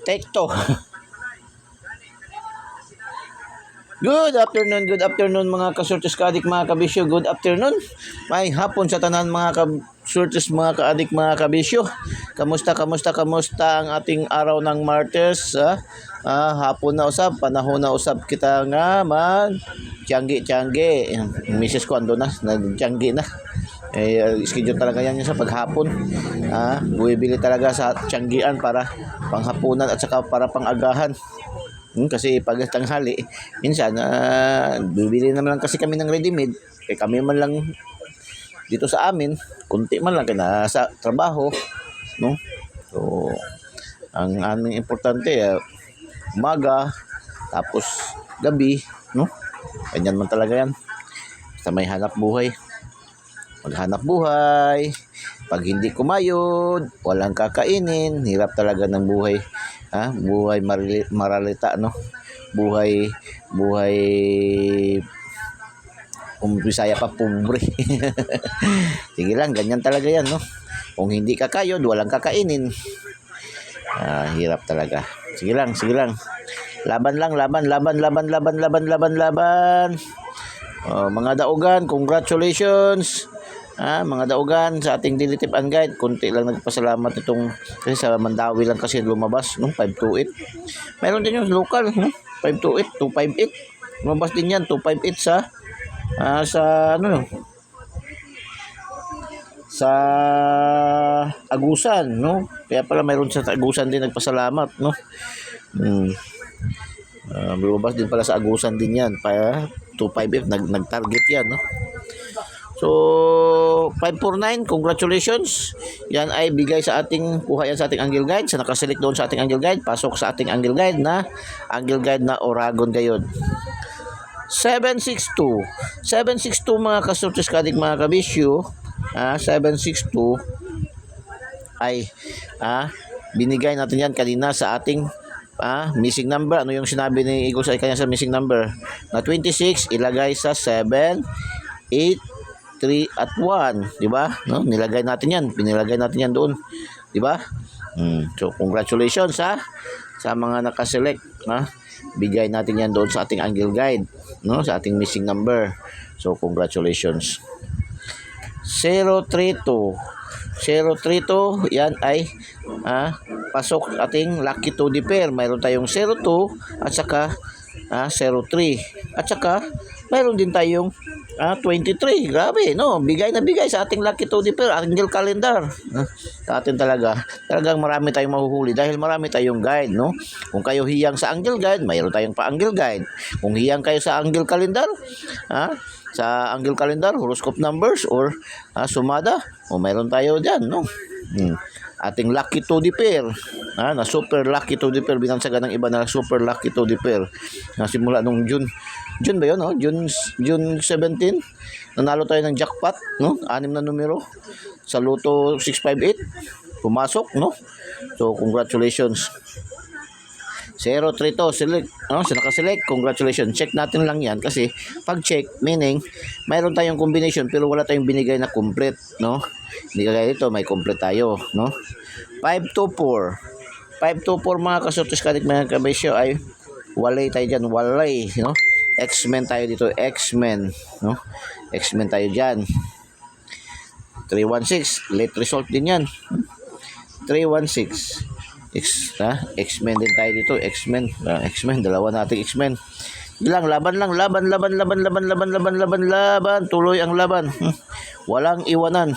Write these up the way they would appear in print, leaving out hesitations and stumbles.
Take two. Good afternoon mga kasurtis kaadik mga kabisyo. Good afternoon. May hapon sa tanan mga kasurtis mga kaadik mga kabisyo. Kamusta ang ating araw ng Martes? Hapon na usab, panahon na usab kita nga mag tiyanggi. Misis ko ando na, nagtiyanggi na. Schedule talaga yan sa paghapon. Buibili talaga sa tiyanggian para panghapunan at saka para pangagahan. Kasi pag tanghali, minsan bibili naman lang kasi kami ng ready-made. Kami man lang dito sa amin, kunti man lang kaya sa trabaho, no? So, ang aming importante umaga, tapos gabi, no? Ganyan man talaga yan. Sa may hanap buhay. Maghanap buhay. Pag hindi kumayod, walang kakainin, hirap talaga ng buhay. Buhay maralita, no? Buhay Bisaya pa, pobre. Sige lang, ganyan talaga yan, no? Kung hindi kakayod, walang kakainin. Hirap talaga. Sige lang. Laban. Mga daugan, congratulations. Mga daugan sa ating daily tip and guide. Kunti lang nagpasalamat itong kasi sa Mandawi lang kasi lumabas, no? 528. Meron din yung local, no? 528, 258. Lumabas din yan, 258 sa Agusan, no? Kaya pala mayroon sa Agusan din nagpasalamat, no? Lumabas din pala sa Agusan din yan. 258 nag-target yan, no? So, 549, congratulations. Yan ay bigay sa ating, kuha yan sa ating Angle Guide. Sa nakaselect doon sa ating Angle Guide, pasok sa ating Angle Guide na Oragon Gayod. 762 mga kasurtis kadik mga kabisyo. 762 ay binigay natin yan kanina sa ating missing number. Ano yung sinabi ni Eagle sa kanya sa missing number? Na 26 ilagay sa 7, 8, 3 at 1, di ba? No, pinilagay natin yan doon, di ba? So congratulations sa mga nakaselect, bigay natin yan doon sa ating Angle Guide, no, sa ating missing number. So congratulations. 032 yan ay pasok ating lucky 2D pair. Mayroon tayong 02 at saka 03 at saka mayroon din tayong 23. Grabe, no? Bigay sa ating lucky 2D pair, Angle Calendar. Sa atin talagang marami tayong mahuhuli dahil marami tayong guide, no? Kung kayo hiyang sa Angle Guide, mayroon tayong pa-Angle Guide. Kung hiyang kayo sa Angle Calendar, sa Angle Calendar, horoscope numbers or sumada, mayroon tayo diyan, no? Ating lucky 2D pair, na super lucky 2D pair, binansagan ng iba na super lucky 2D pair. Simula nung June ba yun, no? June 17, nanalo tayo ng jackpot, no? 6 na numero sa Lotto 658, pumasok, no? So congratulations. 032 select, no? So naka-select, congratulations. Check natin lang yan kasi pag check, meaning mayroon tayong combination pero wala tayong binigay na complete, no? Hindi kagaya dito, may complete tayo, no? 524 mga kasurtis kadik mga kabisyo ay walay tayo dyan, no? X-Men tayo dito, X-Men, no? X-Men tayo dyan. 316, late result din yan. 316 X-Men din tayo dito, X-Men, dalawa nating X-Men. Laban, tuloy ang laban. Walang iwanan.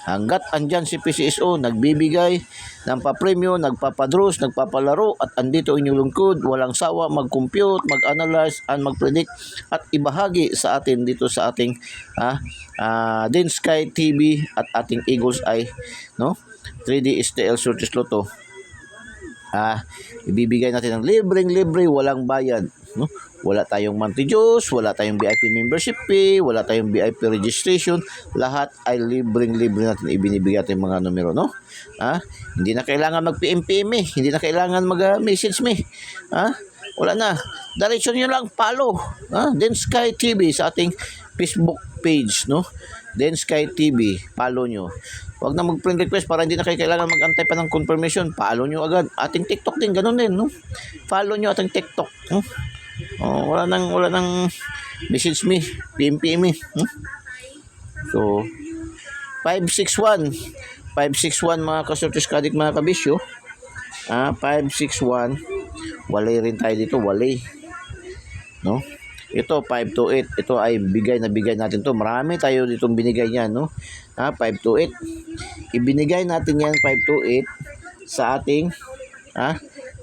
Hanggat andyan si PCSO, nagbibigay ng papremyo, nagpapadros, nagpapalaro, at andito inyong lungkod, walang sawa mag-compute, mag-analyze, and mag-predict, at ibahagi sa atin dito sa ating Din Sky TV at ating Eagles Eye, no? 3D STL Surtis Lotto. Ibibigay natin ng libreng-libre, walang bayad, no? Wala tayong monthly dues, wala tayong VIP membership fee, wala tayong VIP registration, lahat ay libreng-libre natin ibinibigay natin mga numero, no? Hindi na kailangan mag-PM hindi na kailangan mag-message me. Wala na. Diretso niyo lang follow, Din Sky TV sa ating Facebook page, no? Then Sky TV, follow nyo. Huwag na mag-friend request para hindi na kayo kailangan mag-antay pa ng confirmation. Follow nyo agad. Ating TikTok din, ganun din, no? Follow nyo ating TikTok, no? Oh, wala nang message me, PM me. So, 561 mga kasortes kadik mga kabisyo. 561. Walay rin tayo dito, walay. No? Ito 528. Ito ay bigay natin to. Marami tayo ditong binigay niyan, no? 528. Ibinigay natin yan 528 sa ating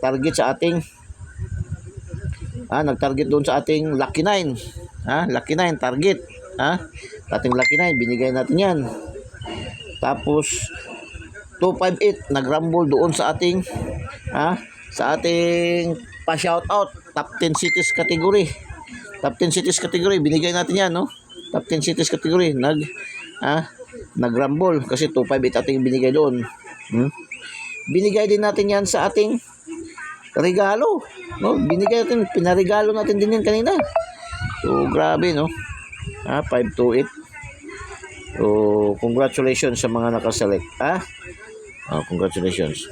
target sa ating nag-target doon sa ating Lucky 9. Lucky 9 target. Ating Lucky 9 binigay natin yan. Tapos 258 nag-rumble doon sa ating pa-shoutout top 10 cities category. Top 10 cities category binigay natin yan, no? Top 10 cities category nag-rumble kasi 258 ating binigay doon. Binigay din natin yan sa ating regalo, no? Binigay natin, pinaregalo natin din yan kanina. So grabe, no? 528. So congratulations sa mga nakaselect. Congratulations.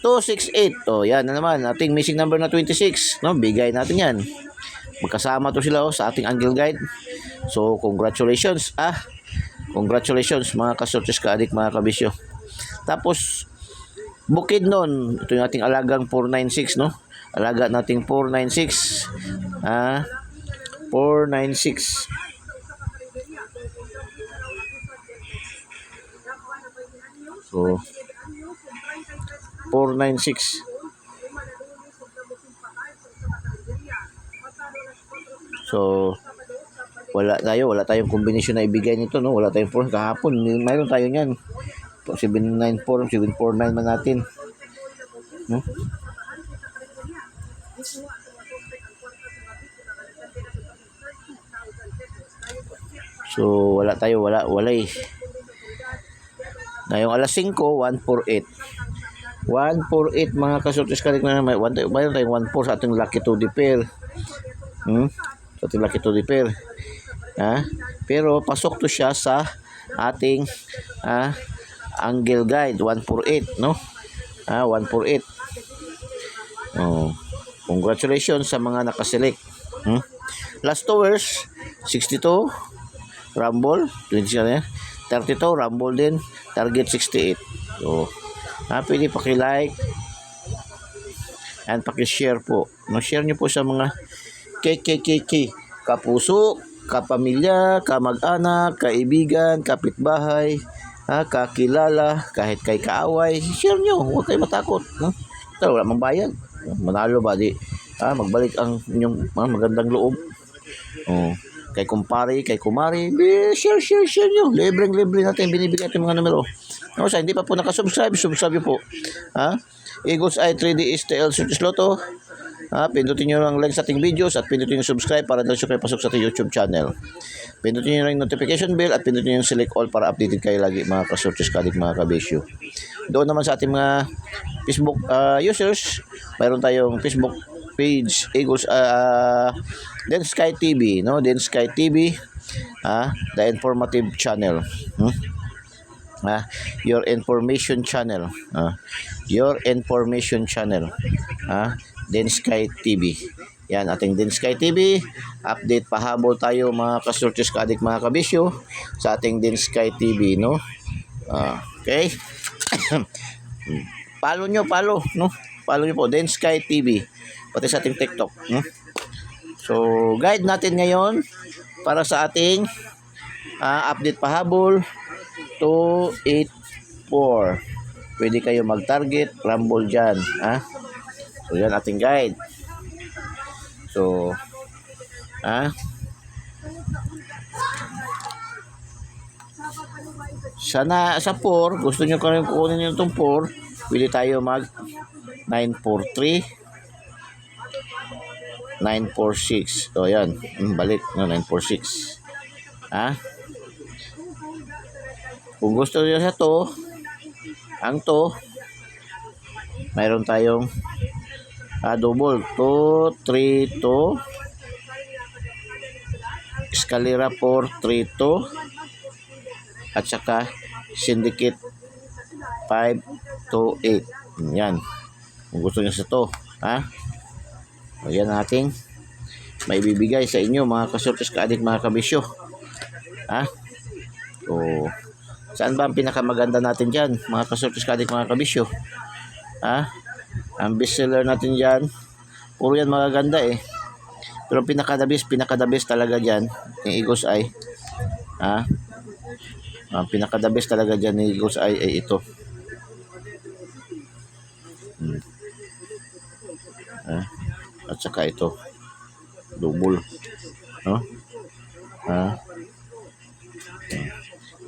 268. Yan na naman ating missing number na 26, no? Bigay natin yan. Magkasama to sila sa ating angle guide. So congratulations. Congratulations mga kasortes kaadik mga kabisyo. Tapos bukid nun, ito yung ating alagang 496, no? Alaga nating 496. 496. So 496. So wala tayong kombinasyon na ibigay nito, no? Wala tayong 4 kahapon. Mayroon tayo niyan. 794, 749 man natin. No? So wala na yung alas 5, 148. 148 mga kasortes kadik na mayroon tayong 14 sa ating lucky to the pair. Sa ating lucky to the pair. Pero pasok to siya sa ating angle guide 148, no? 148. Congratulations sa mga nakaselect. Last hours 62 rumble 20 32 rumble din, target 68. So pwede paki-like and paki-share po. Share nyo po sa mga kapuso, kapamilya, kamag-anak, kaibigan, kapitbahay, kakilala, kahit kay kaaway. Share nyo, huwag kayo matakot. Wala mang bayad. Manalo ba di? Magbalik ang inyong magandang loob. Kay kumpare, kay kumari, share nyo. Libre natin binibigay natin mga numero. Sa hindi pa po nakasubscribe, subscribe po. Eagles Eye 3D STL Surtis Lotto. Pindutin nyo lang like sa ating videos at pindutin nyo subscribe para daw kayo pasok sa ating YouTube channel. Pindutin nyo lang notification bell at pindutin nyo select all para updated kayo lagi mga kasortes kadik mga kabisyo. Doon naman sa ating mga Facebook users, mayroon tayong Facebook page Eagles then Sky TV, no? Then Sky TV, the informative channel. Your information channel. Your information channel. Then Sky TV. Yan ating Then Sky TV. Update pahabol tayo mga kasortes kadik mga kabisyo sa ating Then Sky TV, no? Okay. Follow nyo, no? Follow nyo po Then Sky TV. Pati sa ating TikTok, no? So, guide natin ngayon para sa ating update pahabol 284. Pwede kayo mag-target, rumble dyan. So, yan ating guide. So, sana sa 4, gusto nyo kami kukunin nyo itong 4, pwede tayo mag 943. 946. So, yan. Balik. 946. Kung gusto nyo sa to, mayroon tayong double. 232. Escalera 432. at saka Syndicate 528. Yan. Kung gusto niyo sa to, ha? O yan ang ating maibibigay sa inyo mga kasurtis kaadik mga kabisyo. Ha? O saan ba ang pinakamaganda natin dyan mga kasurtis kaadik mga kabisyo? Ha? Ang bestseller natin dyan, puro yan magaganda eh. Pero pinaka-the best talaga dyan, yung Eagle's Eye. Ha? Ang pinaka-the best talaga dyan ng Eagle's Eye ay ito. At saka ito. Double. No? Ha?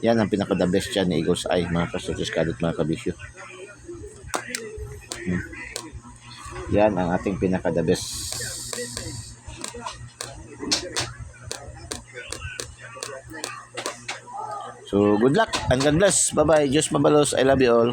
Yan ang pinaka-the best dyan ng Eagle's Eye, mga kasurtis kaadik mga kabisyo. Yan ang ating pinaka-the best. So, good luck and God bless. Bye-bye. Diyos mabalos. I love you all.